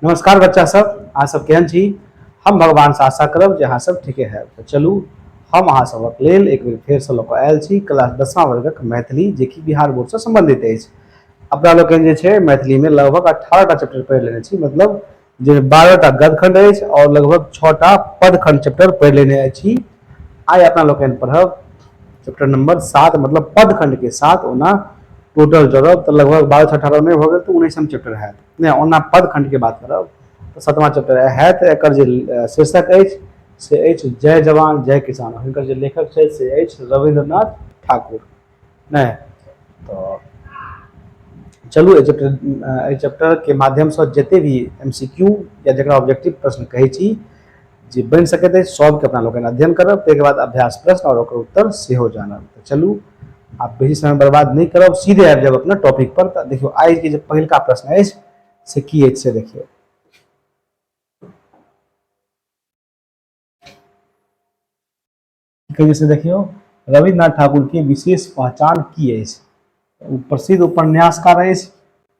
नमस्कार बच्चा सब, अहाँ सब केहन छी। हम भगवान से आशा करब जे अहाँ सब ठीके है। तो चलू हम अहाँ सबक लेल एक बेर फेर से लऽ कऽ आयल छी क्लास 10वां वर्गक मैथिली, जे कि बिहार बोर्ड से संबंधित अछि। अपना लोकनि जे छै मैथिली में लगभग 18टा चैप्टर पढ़ि लेने छी, मतलब जे 12टा गदखंड अछि और लगभग 6टा पदखंड चैप्टर पढ़ि लेने छी। आइ अपना लोकनि पढ़ब चैप्टर नंबर 7, मतलब पदखंड के 7। ओना टोटल जोड़ब तो लगभग 12 से 18 नहीं हो गए तो 19 चैप्टर है। नहीं, ओना पदखंड के बात करब तो 7वां चैप्टर है। तो एकर जे शीर्षक अछि से अछि जय जवान जय किसान। हिनकर जे लेखक छै से अछि रविंद्रनाथ ठाकुर। नहीं तो चलू चैप्टर के माध्यम से जते भी MCQ या जकरा ऑब्जेक्टिव प्रश्न कहै छी जे बनि सकैत अछि सबके अपना लोकनि अध्ययन करब, ताहिके बाद अभ्यास प्रश्न और ओकर उत्तर सेहो जानब। तो चलू आप बेसी समय बर्बाद नहीं करब, सीधे आबि जाब अपना टॉपिक पर। तो देखियो आज के जो पहिलका प्रश्न अछि से की अछि से देखियो। से देखियो, रविन्द्रनाथ ठाकुर के विशेष पहचान की अछि। प्रसिद्ध उपन्यासकार अछि,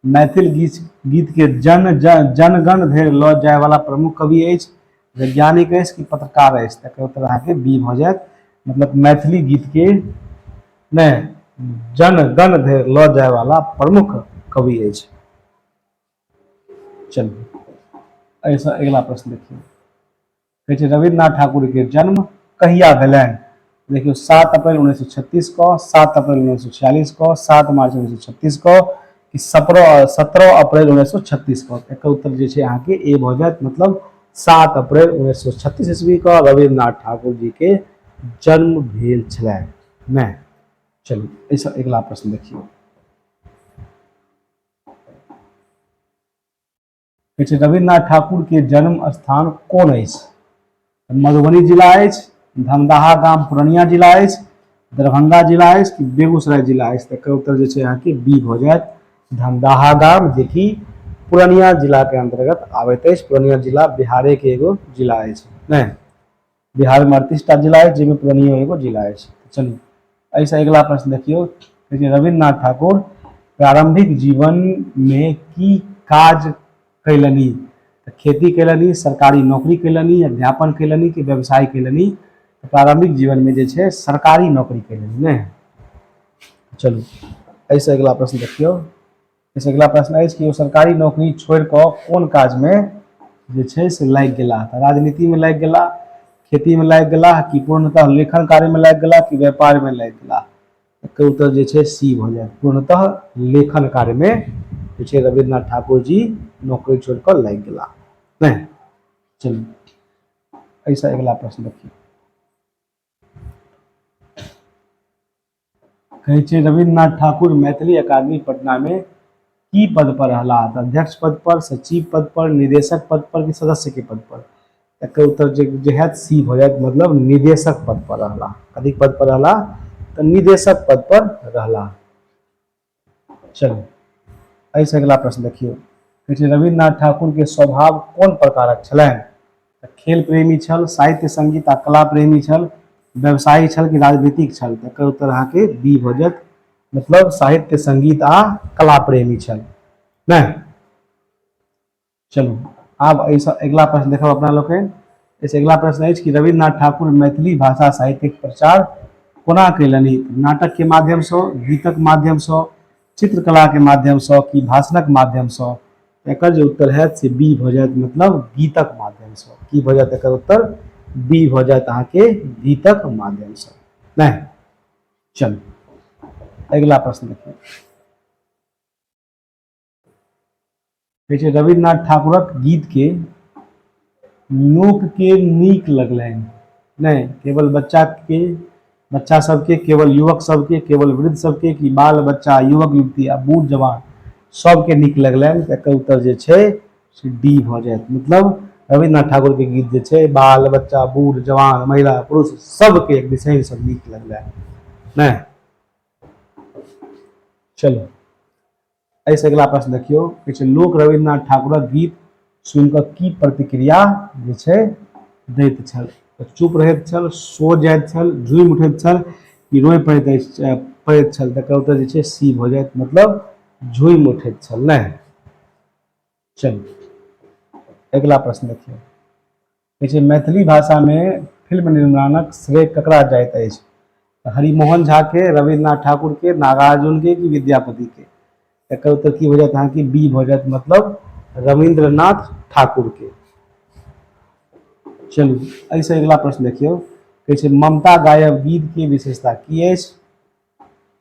मैथिल गीत के जनगण धरि लऽ जाय वाला प्रमुख कवि अछि, वैज्ञानिक अछि कि पत्रकार अछि। तकर उत्तर अहाँके बी भऽ जायत, मतलब मैथिली गीत के नहीं जनगण धरि लऽ जाय वाला प्रमुख कवि अछि। चलिए ऐसा अगला प्रश्न देखिए। कहै छै रविन्द्रनाथ ठाकुर के जन्म कहिया भेलनि। देखियो 7 अप्रैल 1936 को, 7 अप्रैल 1946 को, 7 मार्च 1936 को कि 17 अप्रैल 1936 को। एकर उत्तर जे छै अहाँके ए भऽ जायत, मतलब 7 अप्रैल 1936 ईस्वी को रविन्द्रनाथ ठाकुर जी के जन्म भेल छलनि। नहीं, चलिए ऐसा अगला प्रश्न देखिए। रविन्द्रनाथ ठाकुर के जन्म स्थान कौन अछि। मधुबनी जिला अछि, धमदाहा गाम पूर्णिया जिला अछि, दरभंगा जिला अछि कि बेगूसराय जिला अछि। तकर उत्तर जे छै अहाँके बी भऽ जायत, धमदाहा गाम, जे कि पूर्णिया जिला के अंतर्गत आबैत अछि। पूर्णिया जिला बिहारे के एगो जिला अछि। नहीं, बिहार में 38टा जिला है, जिसमें पूर्णिया एगो जिला है। चलिए ऐसा अगला प्रश्न देखियो। रविन्द्रनाथ ठाकुर प्रारंभिक जीवन में की काज कैलनी। खेती कैलनी, सरकारी नौकरी कैलनी, अध्यापन कैलनी कि व्यवसाय कैलनी। प्रारंभिक जीवन में जे छै सरकारी नौकरी कैलनी। नहीं, चलू ऐसे अगला प्रश्न देखियो। ऐसे अगला प्रश्न अछि कि सरकारी नौकरी छोड़ कऽ कोन काज में जे छै से लागि गेला। राजनीति में लागि गेला, खेती में लागि गेला कि पूर्णतः लेखन कार्य में लागि गेला कि व्यापार में लागि गेला। एकर उत्तर जे छै सी भऽ जायत, पूर्णतः लेखन कार्य में जे छै रविन्द्रनाथ ठाकुर जी नौकरी छोड़ कऽ लागि गेला। नहीं, चलिए ऐसा अगला प्रश्न देखिए। कहै छै रविन्द्रनाथ ठाकुर मैथिली अकादमी पटना में की पद पर रहला। अध्यक्ष पद पर, सचिव पद पर, निदेशक पद पर कि सदस्य के पद पर। एकर उत्तर जे है सी भऽ जायत, मतलब निदेशक पद पर रहला। कथी पद पर रहला तो निदेशक पद पर रहला। चलो ऐसे अगला प्रश्न देखियो। कहै छै रविन्द्रनाथ ठाकुर के स्वभाव कोन प्रकारक छलनि। खेल प्रेमी छल, साहित्य संगीत आ कला प्रेमी छल, व्यवसायी छल कि राजनीतिक छल। एकर उत्तर अहाँके बी भऽ जायत, मतलब साहित्य संगीत आ कला प्रेमी छल। नहीं, चलू आब ऐसा अगला प्रश्न देखब अपना लोकनि। ऐसे अगला प्रश्न अछि कि रविन्द्रनाथ ठाकुर मैथिली भाषा साहित्यक प्रचार कोना कैलनि। नाटक के माध्यम से, गीतक माध्यम से, चित्रकला के माध्यम से कि भाषणक माध्यम से। एकर जो उत्तर है से बी भऽ जायत, मतलब गीतक माध्यम से। की भऽ जायत एकर उत्तर बी भऽ जायत अहाँके गीतक माध्यम से। नहीं, चलू अगला प्रश्न देखिए। कहै छै रविन्द्रनाथ ठाकुरक गीत के लोक के नीक लगलनि। नहीं, केवल बच्चा सबके, केवल युवक सबके, केवल वृद्ध सबके कि बाल बच्चा, युवक युवती आ बूढ़ जवान सबके नीक लगलनि। एकर उत्तर जे छै से डी भऽ जायत, मतलब रविन्द्रनाथ ठाकुर के गीत जे छै बाल बच्चा, बूढ़ जवान, महिला पुरुष सबके एक दिशा सब नीक लगलनि। नहीं, चलो ऐसे अगला प्रश्न देखियो। कि लोक रविन्द्रनाथ ठाकुरक गीत सुनि कऽ की प्रतिक्रिया जे छै दैत छल। चुप रहैत छल, सो जाइत छल, झूमि उठैत छल कि रोए पड़ैत छल। तकर उत्तर जे छै सी भऽ जायत, मतलब झूमि उठैत छल। नहीं, चलू अगला प्रश्न देखिए, कहै छै मैथिली भाषा में फिल्म निर्माणक श्रेय ककरा जाइत अछि? हरिमोहन झा के, रविन्द्रनाथ ठाकुर के, नागार्जुन के कि विद्यापति के? एकर उत्तर की हो जात अहाँके बी हो जात, मतलब रविन्द्रनाथ ठाकुर के। चलू ऐसे अगला प्रश्न देखियो, कहै छै ममता गायब गीत के विशेषता की अछि?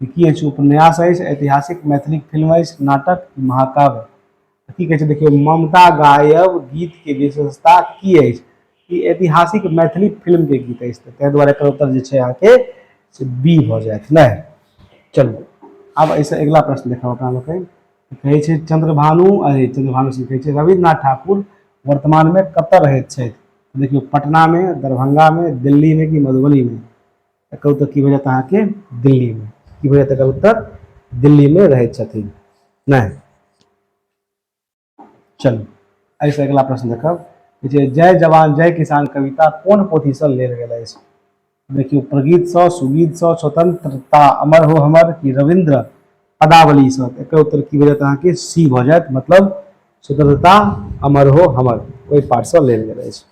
की अछि? उपन्यास अछि, ऐतिहासिक मैथिली फिल्म अछि, नाटक, महाकाव्य? की कहै छै देखियौ, ममता गायब गीत के विशेषता की अछि? ई ऐतिहासिक मैथिली फिल्म के गीत अछि, ताहि दुआरे एकर उत्तर जे छै अहाँके से बी भऽ जायत ने। चलू आब ऐसे अगला प्रश्न देखब अपना लोकनि, कहै छै चंद्रभानु सिंह कहै छै रविन्द्रनाथ ठाकुर वर्तमान में कतऽ रहैत छथि? देखियौ पटना में, दरभंगा में, दिल्ली में कि मधुबनी में? एकर उत्तर की हो जात अहाँके दिल्ली में। की हो जात एकर उत्तर? दिल्ली में रहैत छथिन ने। चलू ऐसे अगला प्रश्न देखब, जे जय जवान जय किसान कविता कोन पोथी से लेल गेल अछि? देखियौ प्रगीत सँ, सुगीत सँ, स्वतंत्रता अमर हो हमर कि रविंद्र पदावली सँ? एकर उत्तर की हो जात अहाँके सी भऽ जायत, मतलब स्वतंत्रता अमर हो हमर ओहि पाठ से लेल गेल अछि।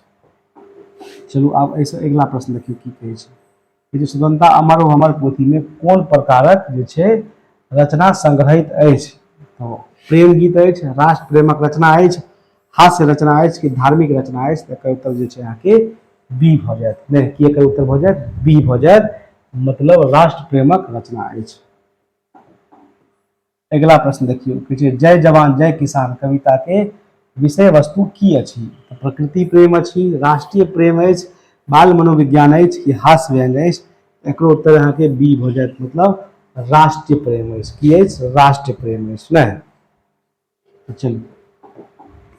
चलू आब ऐसे अगला प्रश्न देखियौ की कहै छै, जे स्वतंत्रता अमर हो हमर पोथी में कोन प्रकारक जे छै रचना संग्रहित अछि? तो प्रेम गीत अछि, राष्ट्र प्रेमक रचना अछि, हास्य रचना अछि कि धार्मिक रचना अछि? एकर उत्तर जे छै अहाँके बी भऽ जायत ने। की एकर उत्तर भऽ जायत? बी भऽ जायत, मतलब राष्ट्र प्रेमक रचना अछि। अगला प्रश्न देखियौ, कहै छै जय जवान जय किसान कविता के विषय वस्तु की अछि? प्रकृति प्रेम अछि, राष्ट्रीय प्रेम अछि, बाल मनोविज्ञान अछि कि हास्य व्यंग अछि? एकरो उत्तर अहाँके बी भऽ जायत, मतलब राष्ट्रीय प्रेम अछि। की अछि? राष्ट्रीय प्रेम अछि ने। चलू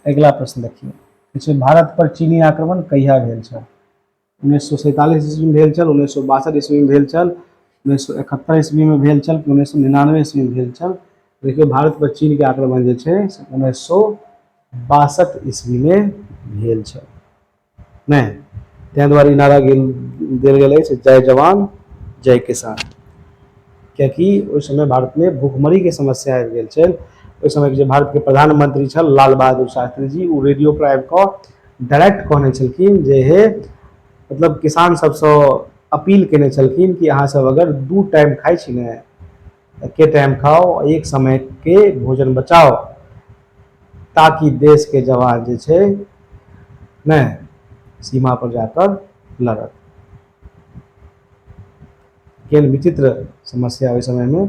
अगला प्रश्न देखियौ, कहै छै भारत पर चीनी आक्रमण कहिया भेल छल? 1947 ईस्वी में भेल छल, 1962 ईस्वी में भेल छल, 1971 ईस्वी में भेल छल, 1999 ईस्वी में भेल छल? देखियौ भारत पर चीन के आक्रमण जे छै 1962 ईस्वी में भेल छल ने। ताहि दुआरे ई नारा देल गेल अछि जय जवान जय किसान, कियाकि उस समय भारत में भूखमरी के समस्या आबि गेल छल। उस समय के जे भारत के प्रधानमंत्री छल लाल बहादुर शास्त्री जी, ओ रेडियो पर आबि कऽ डायरेक्ट कहने छलखिन जे हे मतलब किसान सबसँ अपील केने छलखिन कि अहाँ सब अगर 2 टाइम खाइ छी ने, एके टाइम खाओ, एक समय के भोजन बचाओ, ताकि देश के जवान जे छै ने सीमा पर जाकर लड़त। केहन विचित्र समस्या ओहि समय में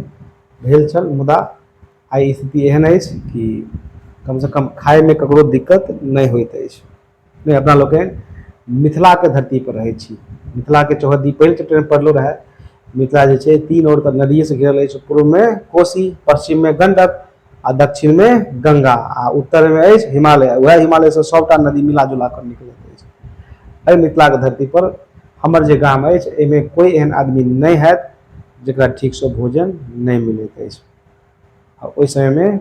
भेल छल, मुदा आई स्थिति एहन अछि कि कम से कम खाय में ककरो दिक्कत नहीं होइत अछि ने। अपना लोकनि मिथिला के धरती पर रहै छी, मिथिला के चौहद्दी पहिल चैप्टर में पढ़लो रहे। मिथिला जे छै 3 ओर तऽ नदिये से घेरल अछि, पूर्व में कोशी, पश्चिम में गंडक आ दक्षिण में गंगा, आ उत्तर में अछि हिमालय। वएह हिमालय से सबटा नदी मिला जुला कर निकलैत अछि। एहि मिथिला के धरती पर हमर जे गाम अछि, एहिमे कोई एहन आदमी नहीं हैत जकरा ठीक से भोजन नहीं मिलैत अछि। आ ओहि समय में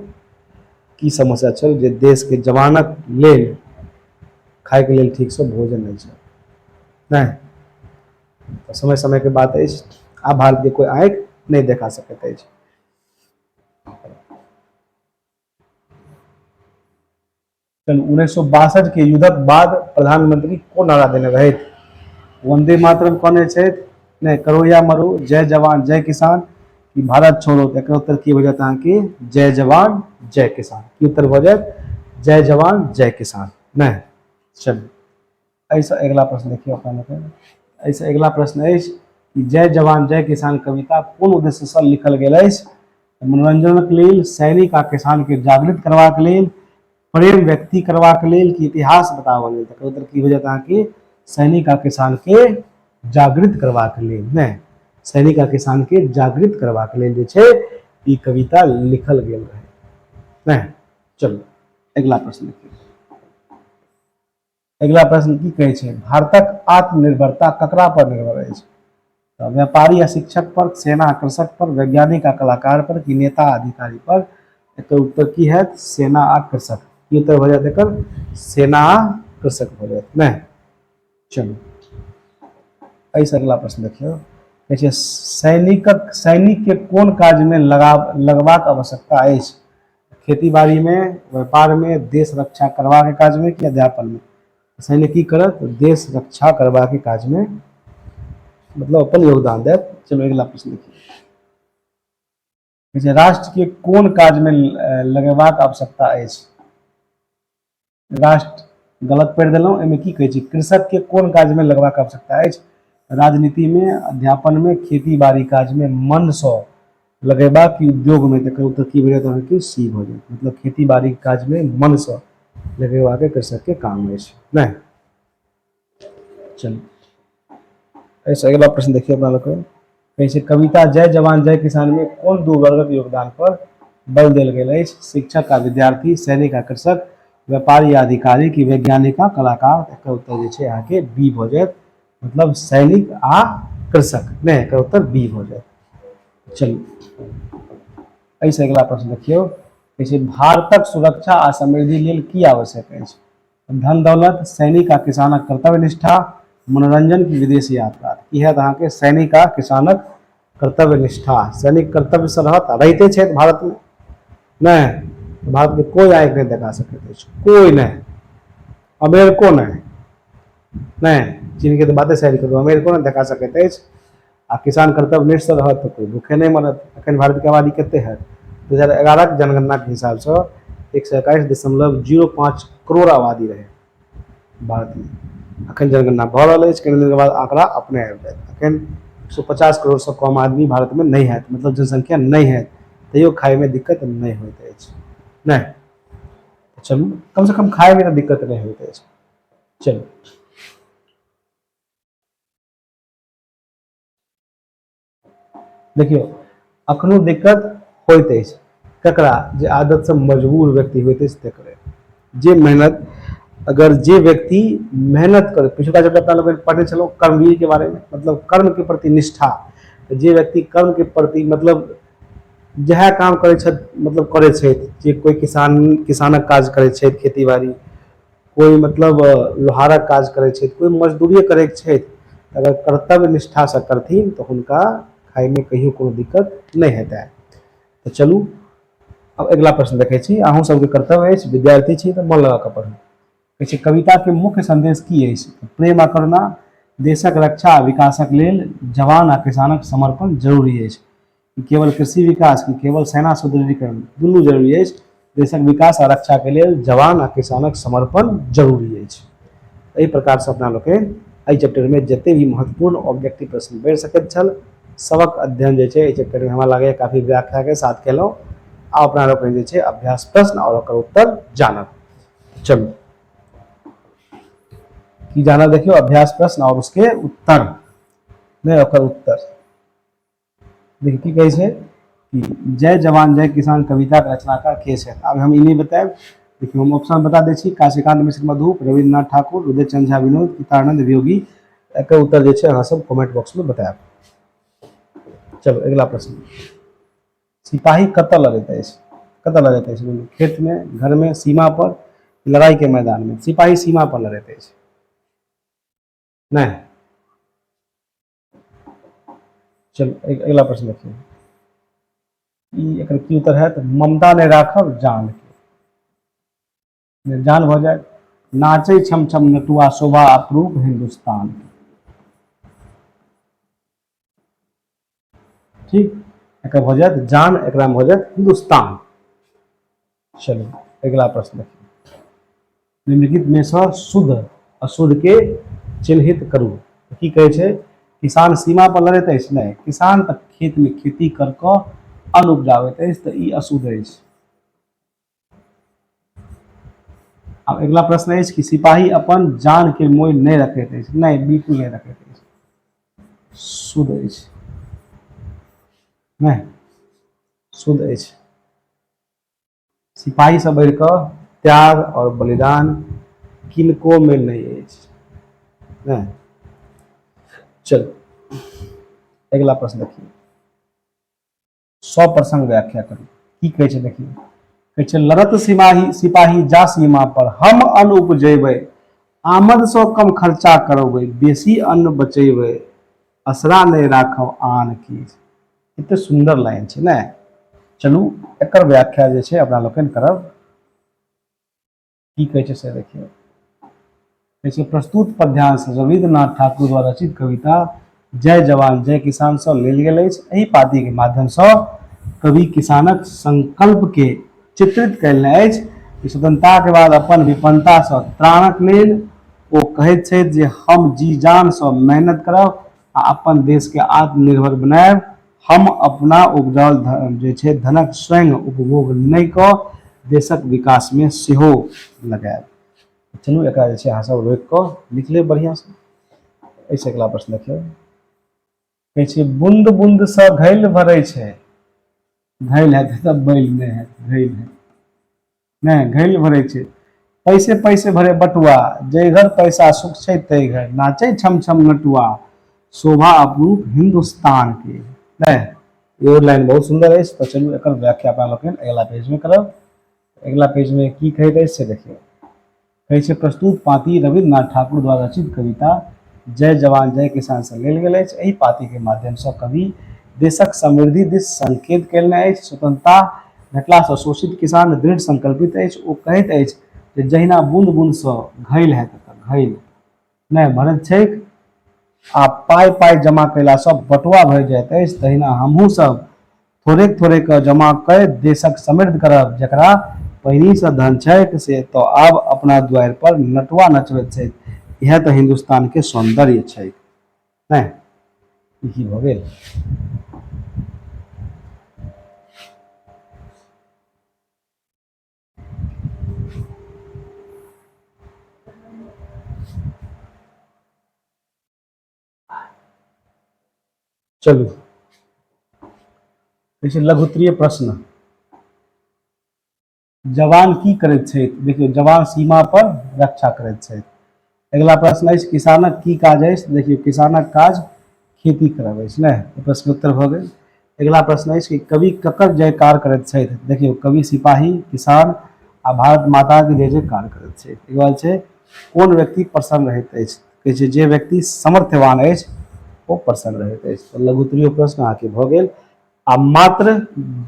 की समस्या छल जे देश के जवानक लेल खाय के लेल ठीक से भोजन नहीं छल नहीं। समय समय के बात अछि, आब भारत के कोई आँखि नहीं देखा सकैत अछि। सन 1962 के युद्धक बाद प्रधानमंत्री को नारा देने रहथि? वंदे मातरम कहने छथि ने, करो या मरो, जय जवान जय किसान कि भारत छोड़ो? तो एकर उत्तर की हो जात अहाँके जय जवान जय किसान। की उत्तर हो जात? जय जवान जय किसान ने। चलू ऐसे अगला प्रश्न देखिए अपना लोग। ऐसे अगला प्रश्न अछि कि जय जवान जय किसान कविता कोन उद्देश्य से लिखल गेल अछि? मनोरंजनक लेल, सैनिक आ किसान के जागृत करबाक लेल, प्रेम व्यक्ति करबाक लेल कि इतिहास बताबऽ लेल? तकर उत्तर की हो जात अहाँके सैनिक आ किसान के जागृत करबाक लेल ने। सैनिक आ किसान के जागृत करबाक लेल जे छै ई कविता लिखल गेल रहे ने। चलू अगला प्रश्न देखिए। अगला प्रश्न की कहै छै, भारतक आत्मनिर्भरता ककरा पर निर्भर अछि? तो व्यापारी आ शिक्षक पर, सेना आ कृषक पर, वैज्ञानिक आ कलाकार पर कि नेता आ अधिकारी पर? एकर उत्तर की हैत? सेना आ कृषक। की उत्तर हो जात एकर? सेना आ कृषक हो जात ने। चलू ऐसे अगला प्रश्न देखियौ, कहै छै सैनिक के कोन काज में लगबाक आवश्यकता अछि? खेती बाड़ी में, व्यापार में, देश रक्षा करवा के काज में कि अध्यापन में? सैनिक की करत देश रक्षा करवा के काज में, मतलब अपन योगदान दे। चलो अगला प्रश्न देखिए, राष्ट्र के कोन काज में लगेबाक आवश्यकता अछि? राष्ट्र गलत पढ़ि देलहुँ, एहिमे की कहै छै, कृषक के कोन काज में लगबाक आवश्यकता अछि? राजनीति में, अध्यापन में, खेती बाड़ी काज में, मन सँ लगेबाक कि उद्योग में? तकर उत्तर की भेटत अहाँके? सी भऽ जायत। मतलब खेती बाड़ी काज में मन सँ लगेबाक कृषक के काम अछि, नहीं? चलो ऐसे अगला प्रश्न देखिए अपना लोग कहै छै, कविता जय जवान जय किसान में कोन दू वर्गक योगदान पर बल देल गेल अछि? शिक्षक आ विद्यार्थी, सैनिक आ कृषक, व्यापारी आ अधिकारी कि वैज्ञानिक आ कलाकार? एकर उत्तर जे छै अहाँके बी भऽ जायत। मतलब सैनिक आ कृषक, नहीं, एकर उत्तर बी भऽ जायत। चलू ऐसे अगला प्रश्न देखियौ, कहै भारतक सुरक्षा आ समृद्धि लेल की आवश्यक अछि? धन दौलत, सैनिक आ किसानक कर्तव्य निष्ठा, मनोरंजन की विदेश यात्रा? की है अहाँके? सैनिक आ किसानक कर्तव्य निष्ठा। सैनिक कर्तव्य से रहत रहिते छथि भारत में, नहीं भारत में कोई आँखि नहीं देखा सकैत अछि, कोई नहीं, अमेरिको नहीं, चीन के तो बातें साइड करू, अमेरिको नहीं देखा सकैत अछि। आ किसान कर्तव्य निष्ठ रहत तो कोई भूखे नहीं मरत। अखन भारत के आबादी कते है? 2011 के जनगणना के हिसाब से 121.05 करोड़ आबादी रहे भारत में। अखन जनगणना भऽ रहल अछि, कनि दिन के बाद आंकड़ा अपने आबि जायत। अखन 150 करोड़ से कम आदमी भारत में नहीं है, मतलब जनसंख्या नहीं है, तैयो खाए में दिक्कत नहीं होइत अछि, नहीं। चलू कम से कम खाए में तो दिक्कत नहीं होइत अछि। चलू देखियो, अखनो दिक्कत होइत अछि ककरा? जे आदत से मजबूर व्यक्ति होइत अछि तकरे। जे मेहनत, अगर जे व्यक्ति मेहनत करे, पिछुका जब अपना लोग पढ़े चलो कर्मवीर के बारे में, मतलब कर्म के प्रति निष्ठा, तो जे व्यक्ति कर्म के प्रति मतलब जहाँ काम करे छथि, मतलब करे छथि, जे कोई किसानक काज करे छथि, खेती बाड़ी, कोई मतलब लोहारक काज करे छथि, कोई मजदूरी करे छथि, अगर कर्तव्य निष्ठा से करथिन तो हुनका खाए में कहियो कोनो दिक्कत नहीं हेतै। तो चलू अब अगला प्रश्न देखै छी। अहूँ सबके कर्तव्य अछि, विद्यार्थी छी तो मन लगा कऽ पढ़ू। कहै छै, कविता के मुख्य संदेश की अछि? प्रेम आ करुणा, देशक रक्षा आ विकासक लेल जवान आ किसानक समर्पण जरूरी अछि। केवल कृषि विकास की केवल सेना सुदृढ़ीकरण, दुनू जरूरी अछि। देशक विकास आ रक्षा के लेल जवान आ किसानक समर्पण जरूरी अछि। एहि प्रकार से अपना लोग के एहि चैप्टर में जते भी महत्वपूर्ण ऑब्जेक्टिव प्रश्न बढ़ि सकैत छल, सबक अध्ययन जे छै एहि चैप्टर में हमरा लागैए काफी व्याख्या के साथ केलहुँ। आ अपना लोग जे छै अभ्यास प्रश्न और ओकर उत्तर जानब। चलू की जानब देखियो, अभ्यास प्रश्न और उसके उत्तर, नहीं ओकर उत्तर। देखिए की कहै छै कि जय जवान जय किसान कविता के रचनाकार के छै? अब हम ई नहीं बताएब। देखिए हम ऑप्शन बता दै छी, काशीकांत मिश्र मधु, रविन्द्रनाथ ठाकुर, उदय चंद्र झा विनोद, गीतानंद वियोगी। एकर उत्तर जे छै अहाँ सब कमेंट बॉक्स में बताएब। चलो अगला प्रश्न, सिपाही कतऽ लड़ैत अछि? कतऽ लड़ैत अछि? खेत में, घर में, सीमा पर, लड़ाई के मैदान में? सिपाही सीमा पर लड़ैत अछि, नहीं। चलो अगला प्रश्न देखिए, ई एकर की उत्तर है? तो ममता ने राखब जान के, जान भऽ जाए। नाचे छम छम नटुआ शोभा अपरूप हिंदुस्तान, ठीक, एकर भऽ जाएत जान, एकरा में भऽ जाएत हिंदुस्तान। चलो अगला प्रश्न देखिए, निम्नलिखित में से शुद्ध अशुद्ध के चिन्हित करू। की कहै छै? किसान सीमा पर लड़ैत अछि? नहीं, किसान तऽ खेत में खेती कर कऽ अन्न उपजाबैत अछि, तऽ ई अशुद्ध अछि। अब अगला प्रश्न अछि कि सिपाही अपन जान के मोल नहीं रखैत अछि? नहीं, बिल्कुल नहीं रखैत अछि, शुद्ध अछि, नहीं शुद्ध अछि। सिपाही से बढ़ि कऽ त्याग और बलिदान किनको में नहीं अछि, नहीं। चलो अगला प्रश्न देखिए, 100 प्रसंग व्याख्या करू। की कहै छै देखिए, कहै छै लड़त सिपाही जा सीमा पर, हम अन्न उपजेबै, आमद सँ कम खर्चा करबै, बेसी अन्न बचेबै, असरा नहीं राखब आन की। कते सुंदर लाइन छै, नहीं। चलू एकर व्याख्या जे छै अपना लोकनि करब। की कहै छै से देखियौ, कहै छै प्रस्तुत पद्यांश रविन्द्रनाथ ठाकुर द्वारा रचित कविता जय जवान जय किसान सँ लेल गेल अछि। एहि पाँति के माध्यम सँ कवि किसानक संकल्प के चित्रित कयलनि अछि कि स्वतंत्रता के बाद अपन विपन्नता सँ त्राणक लेल ओ कहैत छथि जे हम जी जान सँ मेहनत करब आ अपन देश के आत्मनिर्भर बनायब। हम अपना उपजाओल जे छै धनक स्वयं उपभोग नहि कऽ देशक विकास में सेहो लगायब। चलू एकरा जे छै अहाँ सब रोकि कऽ लिख लेब बढ़िआँ सँ। एहिसँ अगला प्रश्न देखियौ, कहै छै बूंद बूंद सँ घैल भरै छै, घैल हेतै तऽ बैल नहि हेतै, घैल हेतै नहीं घैल भरै छै। पैसे पैसे भरे बटुआ, जय घर पैसा सुख छै तय घर, नाचै छम छम नटुआ, शोभा अपरूप हिंदुस्तान के। नहीं ये लाइन बहुत सुंदर अछि। तो चलू एकर व्याख्या अपना लोकनि अगला पेज में करब। अगला पेज में की कहैत अछि से देखियौ, कहै छै प्रस्तुत पाँति रविन्द्रनाथ ठाकुर द्वारा रचित कविता जय जवान जय किसान सँ लेल गेल अछि। एहि पाँति के माध्यम सँ कवि देशक समृद्धि दिस संकेत कयलनि अछि। स्वतंत्रता भेटला सँ शोषित किसान दृढ़ संकल्पित अछि। ओ कहैत अछि जे जहिना बूंद बूंद सँ घैल हेतै तऽ घैल नहि भरैत छैक आ पाइ पाइ जमा कयला सँ बटुआ भरि जाइत अछि, तहिना हमहूँ सब थोड़ेक थोड़ेक जमा कऽ देशक समृद्ध करब। जकरा पहिनी सँ धन छैक से तो आब अपना द्वार पर नटुआ नचबैत छैक। यह तो हिंदुस्तान के सौंदर्य छैक। नहीं की भऽ गेल। चलू लघुत्तरीय प्रश्न, जवान की करैत छथि? देखियौ जवान सीमा पर रक्षा करैत छथि। अगला प्रश्न अछि किसानक की काज अछि? देखियौ किसानक काज खेती करब अछि। नहीं प्रश्न उत्तर भऽ गेल। अगला प्रश्न अछि कि कवि ककर जयकार करैत छथि? देखियौ कवि सिपाही किसान आ भारत माता के जय जयकार करैत छथि। एक बात छै कोन व्यक्ति प्रसन्न रहैत अछि? कहै छै जे व्यक्ति समर्थवान अछि ओ प्रसन्न रहैत अछि। तो लघुत्तरीय प्रश्न अहाँके भऽ गेल। आ मात्र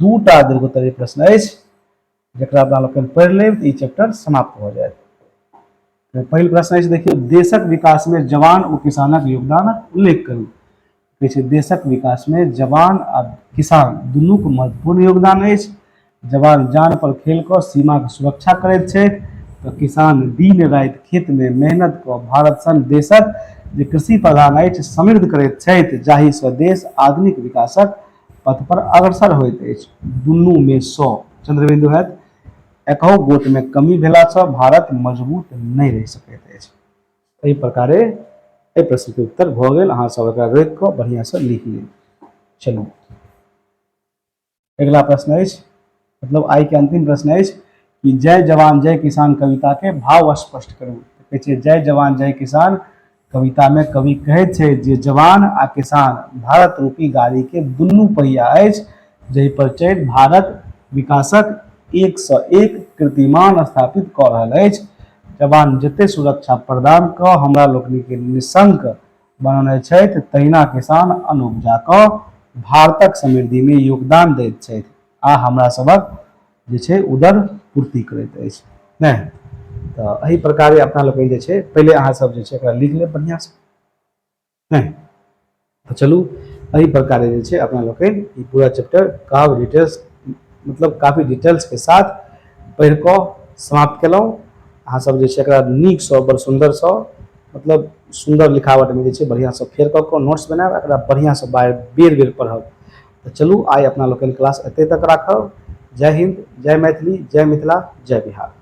दूटा दीर्घोत्तरीय प्रश्न अछि जकरा अपना लोकनि पढ़ि लेब तऽ ई चैप्टर समाप्त भऽ जायत। तो पहिल प्रश्न अछि देखियौ देशक विकास में जवान ओ किसानक योगदानक उल्लेख करू। कहै छै देशक विकास में जवान आ किसान दुनू के महत्वपूर्ण योगदान अछि। जवान जान पर खेल कऽ सीमा के सुरक्षा करैत छथि तऽ किसान दिन राति खेत में मेहनत कऽ भारत सन देशक जे कृषि प्रधान अछि समृद्ध करैत छथि, जाहि सँ देश आधुनिक विकासक पथ पर अग्रसर होइत अछि। दुनू में सँ चंद्रबिंदु हैत एकहु गोट में कमी भेला सँ भारत मजबूत नहीं रहि सकैत अछि। एहि प्रकारे एहि प्रश्न के उत्तर भऽ गेल। अहाँ सब एकरा रोकि कऽ बढ़िआँ सँ लिख लेब। चलू अगला प्रश्न अछि, मतलब आइ के अंतिम प्रश्न अछि कि जय जवान जय किसान कविता के भाव स्पष्ट करू। कहै छै जय जवान जय किसान कविता में कवि कहैत छै जे जवान आ किसान भारत रूपी गाड़ी के दुनू पहिया अछि जाहि पर चढ़ि भारत विकासक एक सँ एक कीर्तिमान स्थापित कऽ रहल अछि। जवान जते सुरक्षा प्रदान कऽ हमरा लोकनि के निशंक बनौने छथि, तहिना किसान अन्न उपजा कऽ भारतक समृद्धि में योगदान दैत छथि आ हमरा सभक जे छै उदर पूर्ति करैत अछि। नहीं तो एहि प्रकारे अपना लोकनि जे छै पहिले अहाँ सब जे छै एकरा लिख लेब बढ़िआँ सँ। नहीं तो चलू एहि प्रकारे जे छै अपना लोकनि ई पूरा चैप्टर काफी डिटेल्स मतलब काफी डिटेल्स के साथ पढ़ि कऽ समाप्त केलहुँ। अहाँ सब जे छै एकरा नीक सँ बड़ सुन्दर सँ मतलब सुन्दर लिखावट में जे छै बढ़िआँ सँ फेर कऽ कऽ नोट्स बनायब, एकरा बढ़िआँ सँ बेर बेर पढ़ब। तो चलू आइ अपना लोकनि क्लास एतै तक राखब। जय हिंद, जय मैथिली, जय मिथिला, जय बिहार।